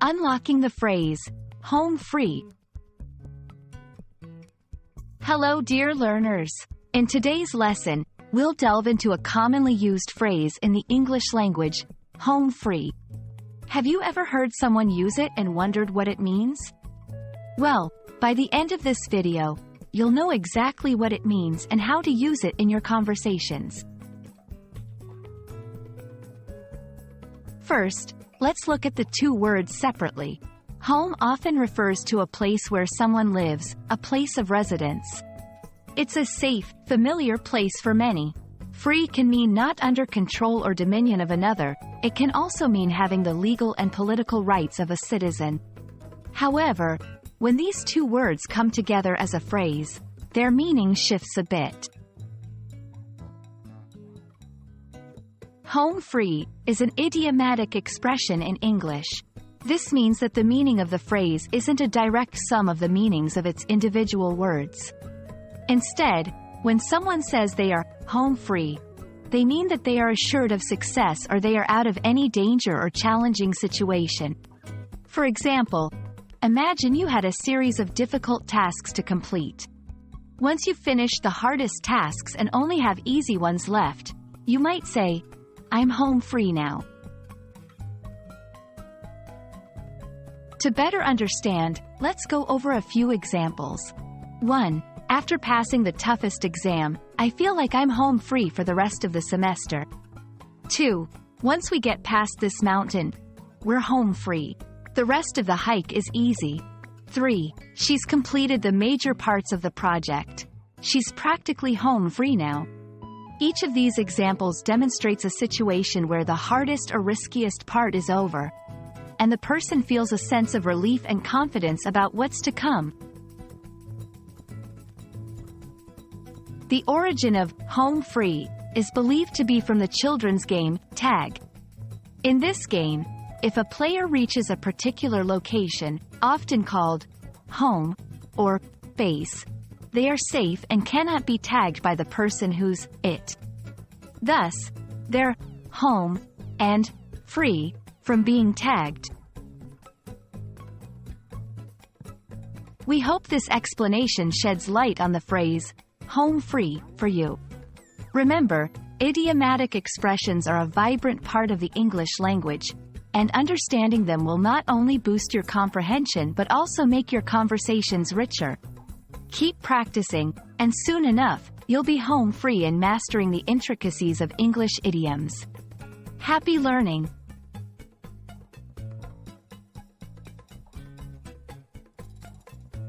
Unlocking the phrase, home free. Hello dear learners. In today's lesson, we'll delve into a commonly used phrase in the English language, home free. Have you ever heard someone use it and wondered what it means? Well, by the end of this video, you'll know exactly what it means and how to use it in your conversations. First, let's look at the two words separately. Home often refers to a place where someone lives, a place of residence. It's a safe, familiar place for many. Free can mean not under control or dominion of another. It can also mean having the legal and political rights of a citizen. However, when these two words come together as a phrase, their meaning shifts a bit. Home free is an idiomatic expression in English. This means that the meaning of the phrase isn't a direct sum of the meanings of its individual words. Instead, when someone says they are home free, they mean that they are assured of success or they are out of any danger or challenging situation. For example, imagine you had a series of difficult tasks to complete. Once you've finished the hardest tasks and only have easy ones left, you might say, I'm home free now. To better understand, let's go over a few examples. 1. After passing the toughest exam, I feel like I'm home free for the rest of the semester. 2. Once we get past this mountain, we're home free. The rest of the hike is easy. 3. She's completed the major parts of the project. She's practically home free now. Each of these examples demonstrates a situation where the hardest or riskiest part is over, and the person feels a sense of relief and confidence about what's to come. The origin of home free is believed to be from the children's game, tag. In this game, if a player reaches a particular location, often called home or base, they are safe and cannot be tagged by the person who's it. Thus, they're home and free from being tagged. We hope this explanation sheds light on the phrase, home free, for you. Remember, idiomatic expressions are a vibrant part of the English language, and understanding them will not only boost your comprehension but also make your conversations richer. Keep practicing, and soon enough, you'll be home free and mastering the intricacies of English idioms. Happy learning!